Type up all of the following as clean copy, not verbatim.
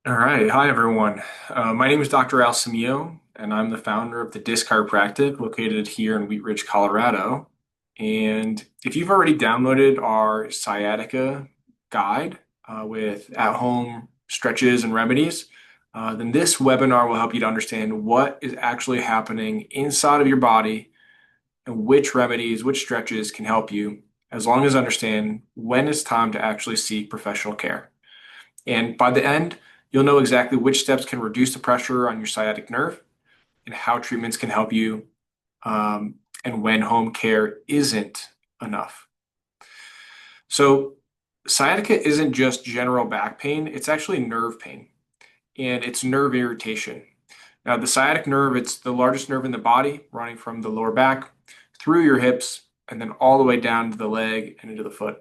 All right. Hi, everyone. My name is Dr. Al Simeone, and I'm the founder of the Disc Chiropractic located here in Wheat Ridge, Colorado. And if you've already downloaded our sciatica guide with at-home stretches and remedies, then this webinar will help you to understand what is actually happening inside of your body and which remedies, which stretches can help you, as long as understand when it's time to actually seek professional care. And by the end, you'll know exactly which steps can reduce the pressure on your sciatic nerve and how treatments can help you, um, and when home care isn't enough. So, sciatica isn't just general back pain, it's actually nerve pain and it's nerve irritation. Now, the sciatic nerve, it's the largest nerve in the body, running from the lower back through your hips and then all the way down to the leg and into the foot.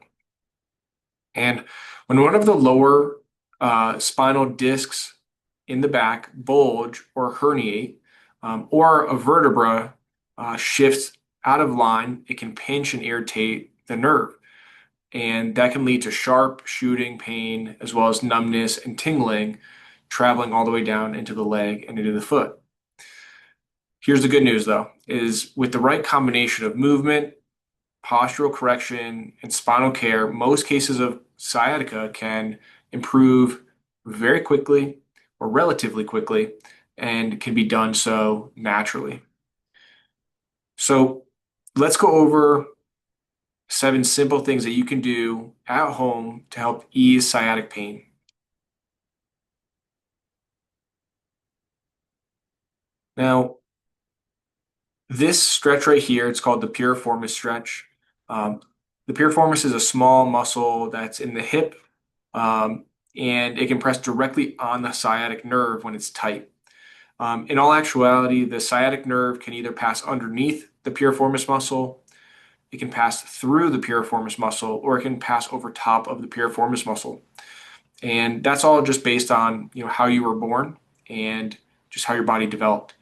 And when one of the lower spinal discs in the back bulge or herniate, or a vertebra shifts out of line, it can pinch and irritate the nerve. And that can lead to sharp shooting pain as well as numbness and tingling, traveling all the way down into the leg and into the foot. Here's the good news though, is with the right combination of movement, postural correction, and spinal care, most cases of sciatica can improve very quickly or relatively quickly and can be done so naturally. So let's go over 7 simple things that you can do at home to help ease sciatic pain. Now, this stretch right here, it's called the piriformis stretch. Um, the piriformis is a small muscle that's in the hip, um, and it can press directly on the sciatic nerve when it's tight. In all actuality, the sciatic nerve can either pass underneath the piriformis muscle, it can pass through the piriformis muscle, or it can pass over top of the piriformis muscle. And that's all just based on, how you were born and just how your body developed.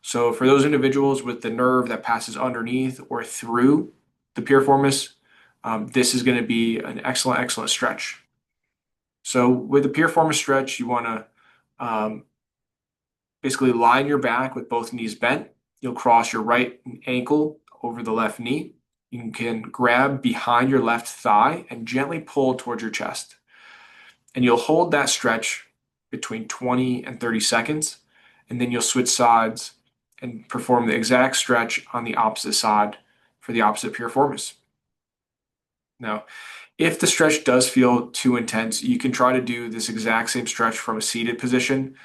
So for those individuals with the nerve that passes underneath or through the piriformis, this is going to be an excellent, excellent stretch. So with the piriformis stretch, you want to basically lie on your back with both knees bent. You'll cross your right ankle over the left knee. You can grab behind your left thigh and gently pull towards your chest. And you'll hold that stretch between 20 and 30 seconds. And then you'll switch sides and perform the exact stretch on the opposite side for the opposite piriformis. Now, if the stretch does feel too intense, you can try to do this exact same stretch from a seated position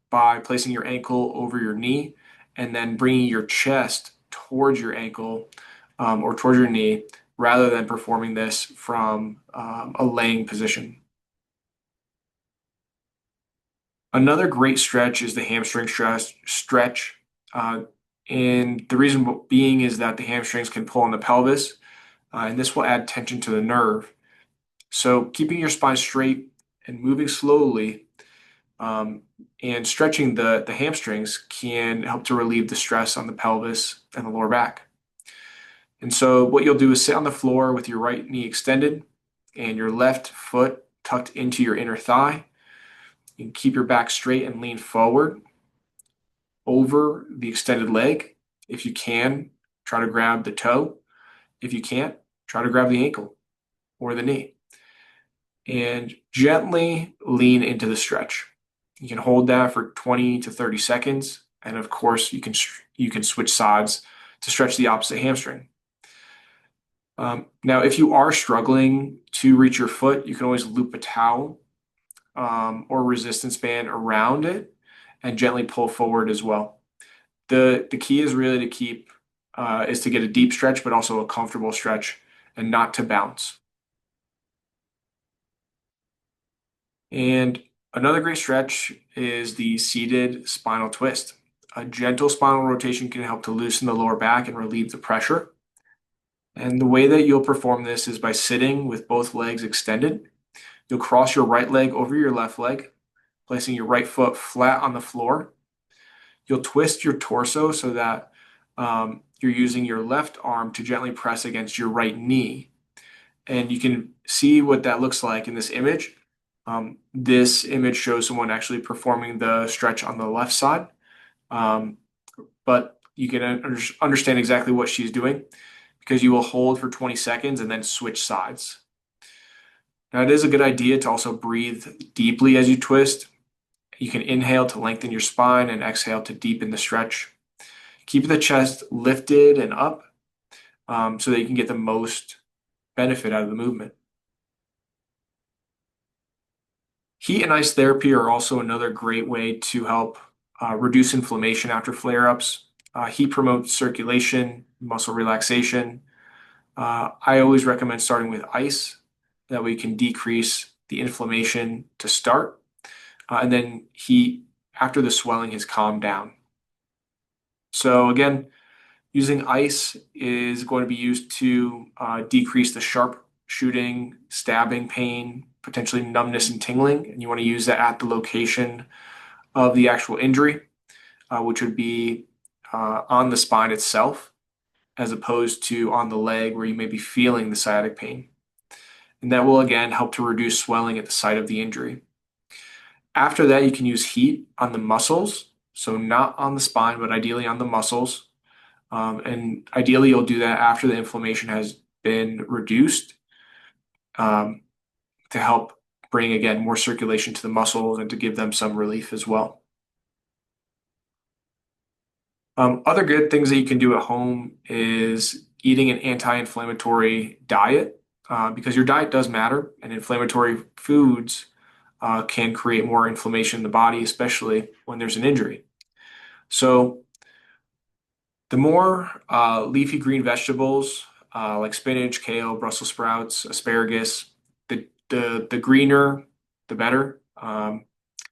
by placing your ankle over your knee and then bringing your chest towards your ankle, or towards your knee, rather than performing this from a laying position. Another great stretch is the hamstring stretch. And the reason being is that the hamstrings can pull on the pelvis, and this will add tension to the nerve. So keeping your spine straight and moving slowly, and stretching the hamstrings can help to relieve the stress on the pelvis and the lower back. And so what you'll do is sit on the floor with your right knee extended and your left foot tucked into your inner thigh. You can keep your back straight and lean forward over the extended leg. If you can, try to grab the toe. If you can't, try to grab the ankle or the knee. And gently lean into the stretch. You can hold that for 20 to 30 seconds. And of course, you can switch sides to stretch the opposite hamstring. Now, if you are struggling to reach your foot, you can always loop a towel, or resistance band around it and gently pull forward as well. The key is really to keep is to get a deep stretch, but also a comfortable stretch and not to bounce. And another great stretch is the seated spinal twist. A gentle spinal rotation can help to loosen the lower back and relieve the pressure. And the way that you'll perform this is by sitting with both legs extended. You'll cross your right leg over your left leg, placing your right foot flat on the floor. You'll twist your torso so that you're using your left arm to gently press against your right knee. And you can see what that looks like in this image. This image shows someone actually performing the stretch on the left side, um, but you can understand exactly what she's doing because you will hold for 20 seconds and then switch sides. Now, it is a good idea to also breathe deeply as you twist. You can inhale to lengthen your spine and exhale to deepen the stretch. Keep the chest lifted and up so that you can get the most benefit out of the movement. Heat and ice therapy are also another great way to help reduce inflammation after flare-ups. Heat promotes circulation, muscle relaxation. I always recommend starting with ice. That way you can decrease the inflammation to start, and then heat after the swelling has calmed down. So again, using ice is going to be used to decrease the sharp shooting, stabbing pain, potentially numbness and tingling. And you want to use that at the location of the actual injury, which would be on the spine itself, as opposed to on the leg where you may be feeling the sciatic pain. And that will again help to reduce swelling at the site of the injury. After that, you can use heat on the muscles. So not on the spine, but ideally on the muscles. And ideally, you'll do that after the inflammation has been reduced um, to help bring, again, more circulation to the muscles and to give them some relief as well. Other good things that you can do at home is eating an anti-inflammatory diet because your diet does matter, and inflammatory foods can create more inflammation in the body, especially when there's an injury. So the more leafy green vegetables like spinach, kale, Brussels sprouts, asparagus, the greener, the better.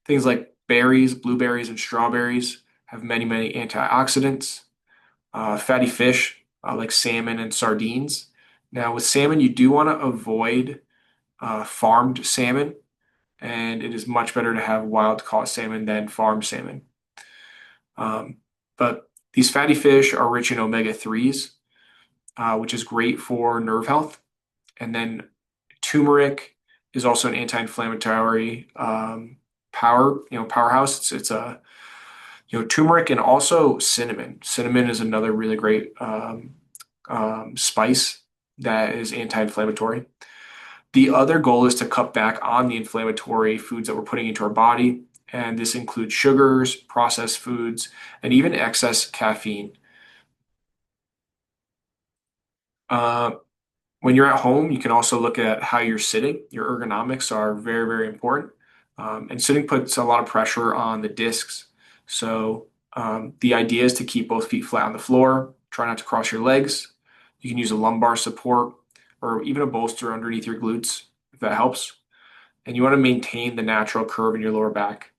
Things like berries, blueberries, and strawberries have many antioxidants. Fatty fish like salmon and sardines. Now, with salmon, you do want to avoid farmed salmon, and it is much better to have wild caught salmon than farmed salmon. Um, but these fatty fish are rich in omega-3s, which is great for nerve health. And then turmeric is also an anti-inflammatory powerhouse. It's a turmeric and also cinnamon. Cinnamon is another really great spice that is anti-inflammatory. The other goal is to cut back on the inflammatory foods that we're putting into our body, and this includes sugars, processed foods, and even excess caffeine. Uh, when you're at home, you can also look at how you're sitting. Your ergonomics are very important. And sitting puts a lot of pressure on the discs. So the idea is to keep both feet flat on the floor. Try not to cross your legs. You can use a lumbar support or even a bolster underneath your glutes if that helps. And you want to maintain the natural curve in your lower back.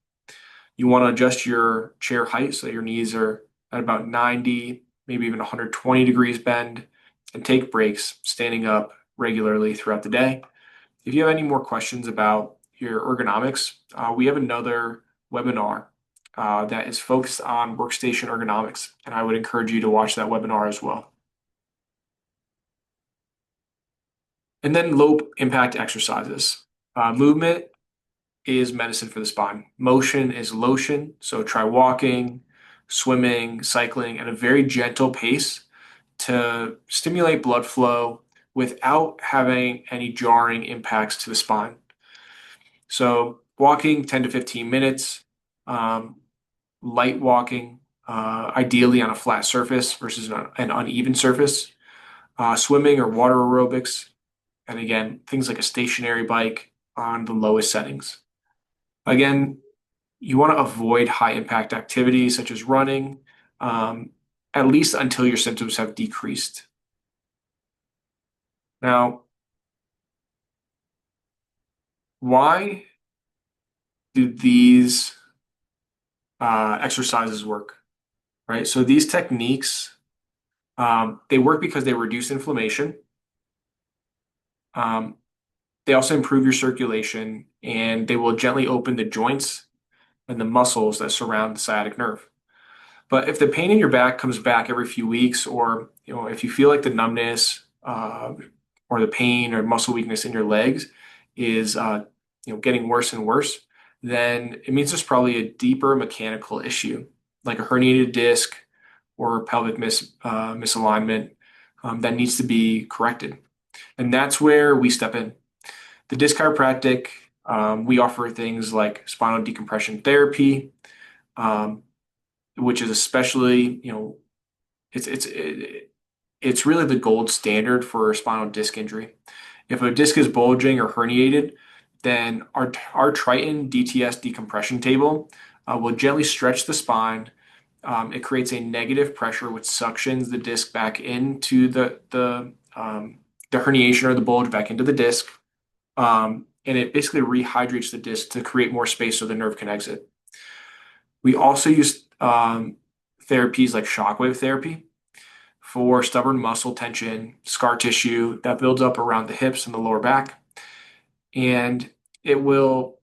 You want to adjust your chair height so that your knees are at about 90, maybe even 120 degrees bend, and take breaks standing up regularly throughout the day. If you have any more questions about your ergonomics, we have another webinar that is focused on workstation ergonomics, and I would encourage you to watch that webinar as well. And then low impact exercises. Movement is medicine for the spine. Motion is lotion. So try walking, swimming, cycling at a very gentle pace to stimulate blood flow without having any jarring impacts to the spine. So walking 10 to 15 minutes, um, light walking, ideally on a flat surface versus an uneven surface, swimming or water aerobics, and again, things like a stationary bike on the lowest settings. Again, you want to avoid high impact activities such as running, um, at least until your symptoms have decreased. Now, why do these exercises work? Right? So these techniques, they work because they reduce inflammation. Um, they also improve your circulation and they will gently open the joints and the muscles that surround the sciatic nerve. But if the pain in your back comes back every few weeks, or if you feel like the numbness or the pain or muscle weakness in your legs is getting worse and worse, then it means there's probably a deeper mechanical issue, like a herniated disc or pelvic misalignment that needs to be corrected. And that's where we step in. The Disc Chiropractic, we offer things like spinal decompression therapy, um, which is especially, it's it's it, it's really the gold standard for spinal disc injury. If a disc is bulging or herniated, then our Triton DTS decompression table will gently stretch the spine. It creates a negative pressure which suctions the disc back into the herniation or the bulge back into the disc. And it basically rehydrates the disc to create more space so the nerve can exit. We also use therapies like shockwave therapy for stubborn muscle tension, scar tissue that builds up around the hips and the lower back. And it will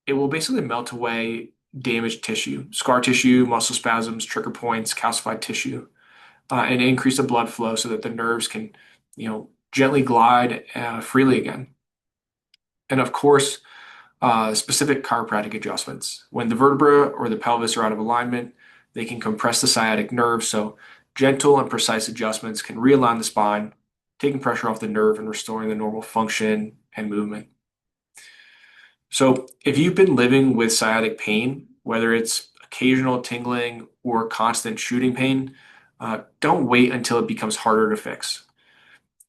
it will basically melt away damaged tissue, scar tissue, muscle spasms, trigger points, calcified tissue, and increase the blood flow so that the nerves can, gently glide freely again. And of course, specific chiropractic adjustments. When the vertebra or the pelvis are out of alignment, they can compress the sciatic nerve. So gentle and precise adjustments can realign the spine, taking pressure off the nerve and restoring the normal function and movement. So if you've been living with sciatic pain, whether it's occasional tingling or constant shooting pain, don't wait until it becomes harder to fix.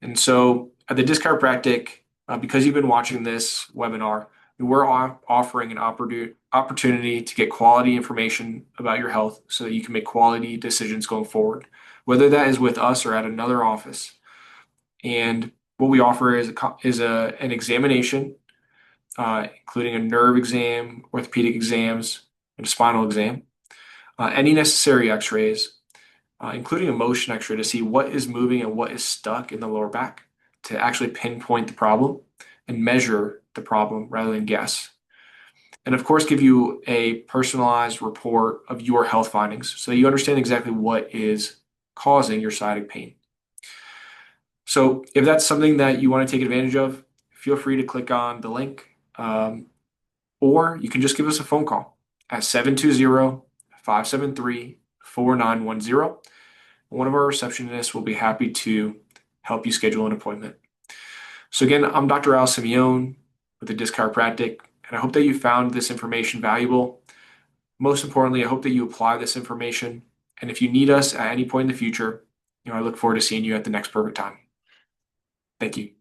And so at the Disc Chiropractic, because you've been watching this webinar, we're offering an opportunity to get quality information about your health so that you can make quality decisions going forward, whether that is with us or at another office. And what we offer is an examination, including a nerve exam, orthopedic exams, and a spinal exam, any necessary x-rays, including a motion x-ray to see what is moving and what is stuck in the lower back to actually pinpoint the problem and measure the problem rather than guess. And of course, give you a personalized report of your health findings so you understand exactly what is causing your sciatic pain. So if that's something that you want to take advantage of, feel free to click on the link, or you can just give us a phone call at 720-573-4910. One of our receptionists will be happy to help you schedule an appointment. So again, I'm Dr. Al Simeone with the Disc Chiropractic, and I hope that you found this information valuable. Most importantly, I hope that you apply this information. And if you need us at any point in the future, I look forward to seeing you at the next perfect time. Thank you.